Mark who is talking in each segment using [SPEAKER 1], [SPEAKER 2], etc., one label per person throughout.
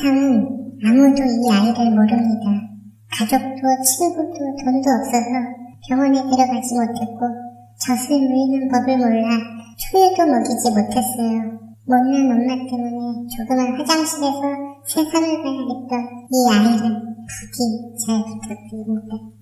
[SPEAKER 1] 세상은 아무도 이 아이를 모릅니다. 가족도 친구도 돈도 없어서 병원에 데려가지 못했고 젖을 물리는 법을 몰라 초유도 먹이지 못했어요. 못난 엄마 때문에 조그만 화장실에서 세상을 봐야 했던 이 아이를 부디 잘 부탁드립니다.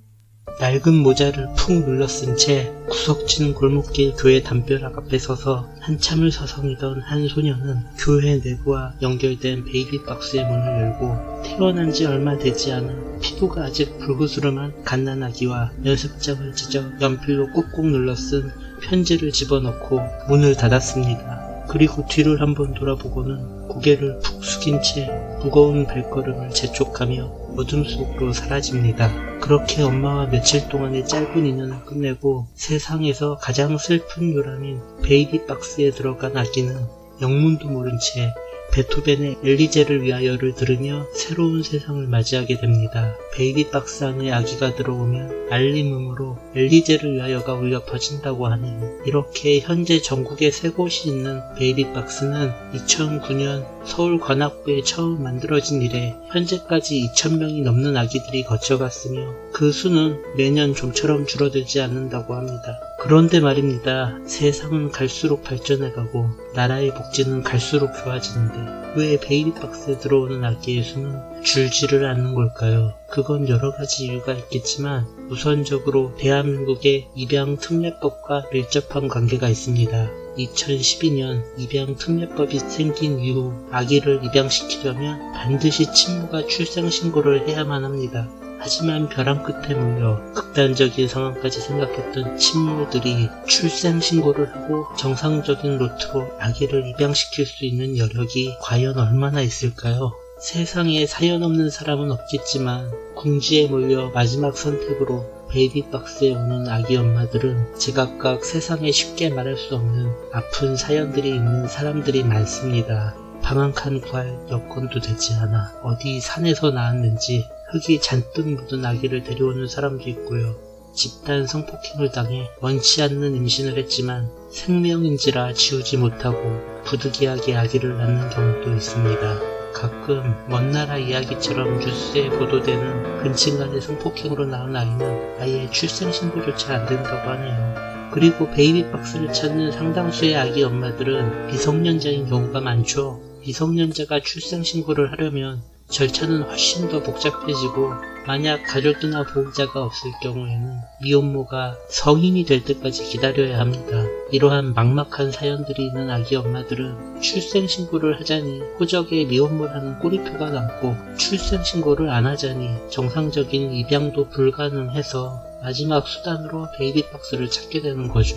[SPEAKER 2] 낡은 모자를 푹 눌러쓴 채 구석진 골목길 교회 담벼락 앞에 서서 한참을 서성이던 한 소녀는 교회 내부와 연결된 베이비박스의 문을 열고 태어난 지 얼마 되지 않은 피부가 아직 불구스름한 갓난아기와 연습장을 찢어 연필로 꾹꾹 눌러 쓴 편지를 집어넣고 문을 닫았습니다. 그리고 뒤를 한번 돌아보고는 고개를 푹 숙인 채 무거운 발걸음을 재촉하며 어둠 속으로 사라집니다. 그렇게 엄마와 며칠 동안의 짧은 인연을 끝내고 세상에서 가장 슬픈 요람인 베이비박스에 들어간 아기는 영문도 모른 채 베토벤의 엘리제를 위하여를 들으며 새로운 세상을 맞이하게 됩니다. 베이비박스 안에 아기가 들어오면 알림음으로 엘리제를 위하여가 울려 퍼진다고 하네요. 이렇게 현재 전국에 3곳이 있는 베이비박스는 2009년 서울 관악구에 처음 만들어진 이래 현재까지 2,000명이 넘는 아기들이 거쳐갔으며 그 수는 매년 좀처럼 줄어들지 않는다고 합니다. 그런데 말입니다. 세상은 갈수록 발전해가고 나라의 복지는 갈수록 좋아지는데 왜 베이비박스에 들어오는 아기의 수는 줄지를 않는 걸까요? 그건 여러가지 이유가 있겠지만 우선적으로 대한민국의 입양특례법과 밀접한 관계가 있습니다. 2012년 입양특례법이 생긴 이후 아기를 입양시키려면 반드시 친모가 출생신고를 해야만 합니다. 하지만 벼랑 끝에 몰려 극단적인 상황까지 생각했던 친모들이 출생신고를 하고 정상적인 루트로 아기를 입양시킬 수 있는 여력이 과연 얼마나 있을까요? 세상에 사연 없는 사람은 없겠지만 궁지에 몰려 마지막 선택으로 베이비박스에 오는 아기 엄마들은 제각각 세상에 쉽게 말할 수 없는 아픈 사연들이 있는 사람들이 많습니다. 방 한 칸 구할 여건도 되지 않아 어디 산에서 낳았는지 흙이 잔뜩 묻은 아기를 데려오는 사람도 있고요. 집단 성폭행을 당해 원치 않는 임신을 했지만 생명인지라 지우지 못하고 부득이하게 아기를 낳는 경우도 있습니다. 가끔 먼 나라 이야기처럼 뉴스에 보도되는 근친간의 성폭행으로 낳은 아이는 아예 출생신고조차 안 된다고 하네요. 그리고 베이비박스를 찾는 상당수의 아기 엄마들은 미성년자인 경우가 많죠. 미성년자가 출생신고를 하려면 절차는 훨씬 더 복잡해지고 만약 가족이나 보호자가 없을 경우에는 미혼모가 성인이 될 때까지 기다려야 합니다. 이러한 막막한 사연들이 있는 아기 엄마들은 출생신고를 하자니 호적에 미혼모라는 꼬리표가 남고 출생신고를 안 하자니 정상적인 입양도 불가능해서 마지막 수단으로 베이비박스를 찾게 되는 거죠.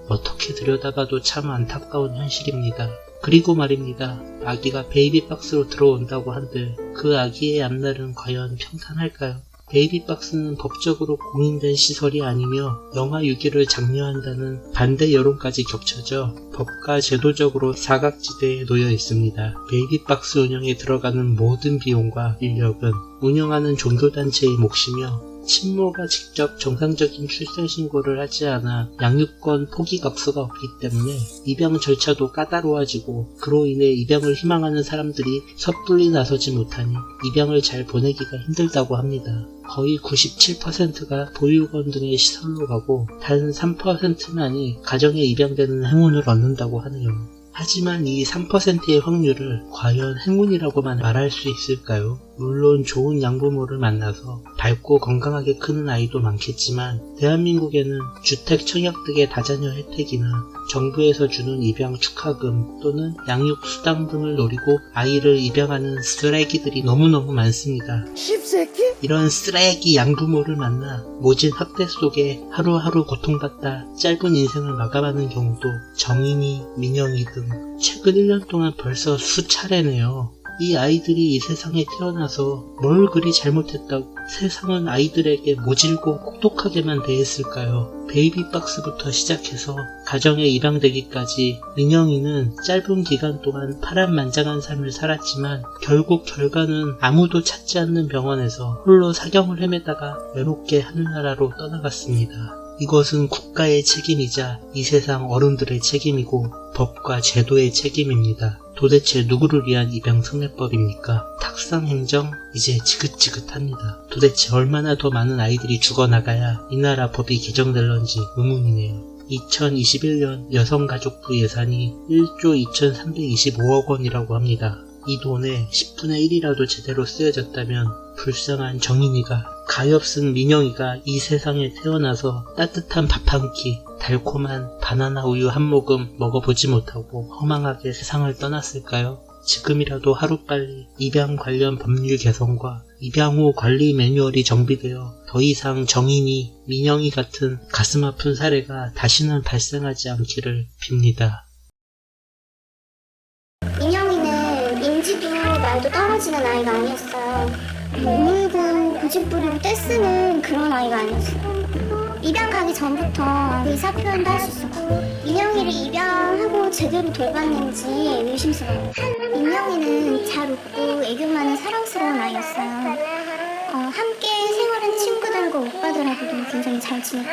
[SPEAKER 2] 어떻게 들여다봐도 참 안타까운 현실입니다. 그리고 말입니다. 아기가 베이비박스로 들어온다고 한들 그 아기의 앞날은 과연 평탄할까요? 베이비박스는 법적으로 공인된 시설이 아니며 영아 유기를 장려한다는 반대 여론까지 겹쳐져 법과 제도적으로 사각지대에 놓여 있습니다. 베이비박스 운영에 들어가는 모든 비용과 인력은 운영하는 종교단체의 몫이며 친모가 직접 정상적인 출생신고를 하지 않아 양육권 포기각서가 없기 때문에 입양 절차도 까다로워지고 그로 인해 입양을 희망하는 사람들이 섣불리 나서지 못하니 입양을 잘 보내기가 힘들다고 합니다. 거의 97%가 보육원 등의 시설로 가고 단 3%만이 가정에 입양되는 행운을 얻는다고 하네요. 하지만 이 3%의 확률을 과연 행운이라고만 말할 수 있을까요? 물론 좋은 양부모를 만나서 밝고 건강하게 크는 아이도 많겠지만 대한민국에는 주택 청약 등의 다자녀 혜택이나 정부에서 주는 입양 축하금 또는 양육 수당 등을 노리고 아이를 입양하는 쓰레기들이 너무너무 많습니다. 씹새끼? 이런 쓰레기 양부모를 만나 모진 학대 속에 하루하루 고통받다 짧은 인생을 마감하는 경우도 정인이, 민영이 등 최근 1년 동안 벌써 수차례네요. 이 아이들이 이 세상에 태어나서 뭘 그리 잘못했다고 세상은 아이들에게 모질고 혹독하게만 대했을까요? 베이비박스부터 시작해서 가정에 입양되기까지 민영이는 짧은 기간 동안 파란만장한 삶을 살았지만 결국 결과는 아무도 찾지 않는 병원에서 홀로 사경을 헤매다가 외롭게 하늘나라로 떠나갔습니다. 이것은 국가의 책임이자 이 세상 어른들의 책임이고 법과 제도의 책임입니다. 도대체 누구를 위한 입양성애법입니까? 탁상행정? 이제 지긋지긋합니다. 도대체 얼마나 더 많은 아이들이 죽어나가야 이 나라 법이 개정될런지 의문이네요. 2021년 여성가족부 예산이 1조 2325억 원이라고 합니다. 이 돈의 10분의 1이라도 제대로 쓰여졌다면 불쌍한 정인이가, 가엾은 민영이가 이 세상에 태어나서 따뜻한 밥 한 끼, 달콤한 바나나 우유 한 모금 먹어보지 못하고 허망하게 세상을 떠났을까요? 지금이라도 하루빨리 입양 관련 법률 개선과 입양 후 관리 매뉴얼이 정비되어 더 이상 정인이, 민영이 같은 가슴 아픈 사례가 다시는 발생하지 않기를 빕니다.
[SPEAKER 3] 민영이는 인지도 말도 떨어지는 아이가 아니었어요. 우물고 고집부리고 떼쓰는 그런 아이가 아니었어요. 입양 가기 전부터 의사 표현도 할 수 있었고, 민영이를 입양하고 제대로 돌봤는지 의심스러워요. 민영이는 잘 웃고 애교 많은 사랑스러운 아이였어요. 함께 생활한 친구들과 오빠들하고도 굉장히 잘 지냈고.